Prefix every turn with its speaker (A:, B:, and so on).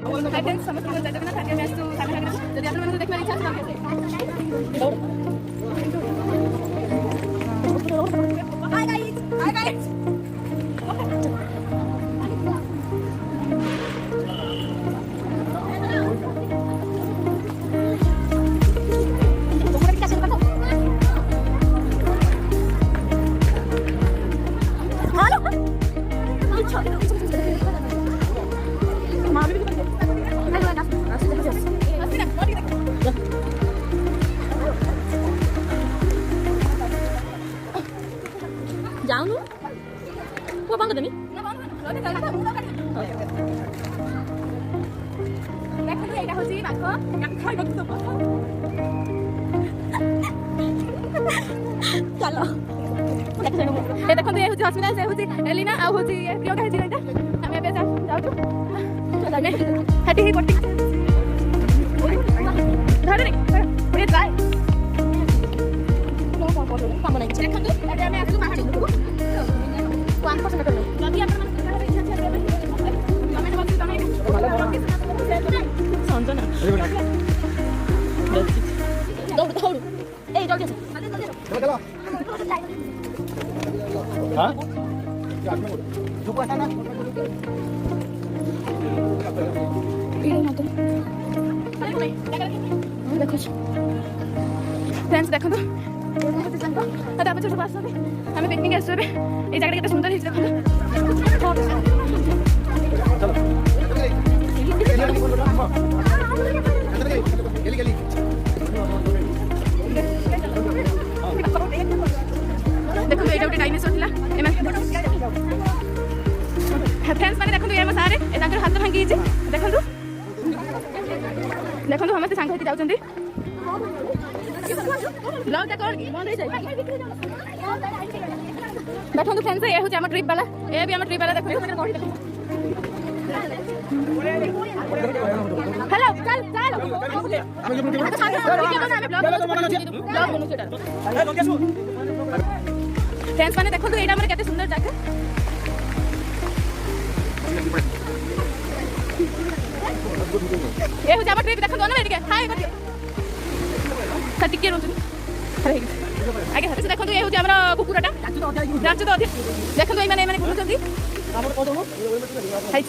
A: hi friends समस्त को जगन्नाथ खाद्य में आसु खाना खाना जदि आपण मन देखबार इच्छा अछि हाय गाइस
B: जाऊनु को बंद करनी
A: देखो एटा होची माखो खाइ गत तो
B: चलो
A: ए देखो ये होची हॉस्पिटल से होची एलिना आ होची प्रियंका हेची एटा हम एबे जाऊ हटी ही कोटी धरे रे ट्राई
B: काम नहीं
A: देखो एटा मैं आसु माहाडी
B: कौन पसंद कर लो
A: जदि आपण मन कहबे इच्छा छै कमेंट बॉक्स में
B: संजना दौड़ दौड़ ए जल्दी से
C: चलो हां झुको आता ना
A: देखो फ्रेंड्स देखो तो आता आप छोट पास हमें पिकनिक आसो बे ए जगह केते सुंदर हिज देखो एटा गोटे डायनासोर थिला फ्रेंड्स माने देखो ये सारे ए तांकर हाथ भांगी छी देखो देखो हम से सांग होती जाउछंदी लॉक जा कर बंद हो जाय बैठो तो फ्रेंड्स ये हो हम ट्रिप वाला ए भी हम ट्रिप वाला देखो हेलो चल चल फ्रेंड्स माने देखो एटा हमर केते सुंदर जगह ये हो जामा ट्रिप देखो दोनों बैठ के हाय करके टिके रोतु आगे हटे देखो ये हो हमरा कुकुराटा नाचु तो देखो ए माने घुमु जल्दी हमर को दोनो हाय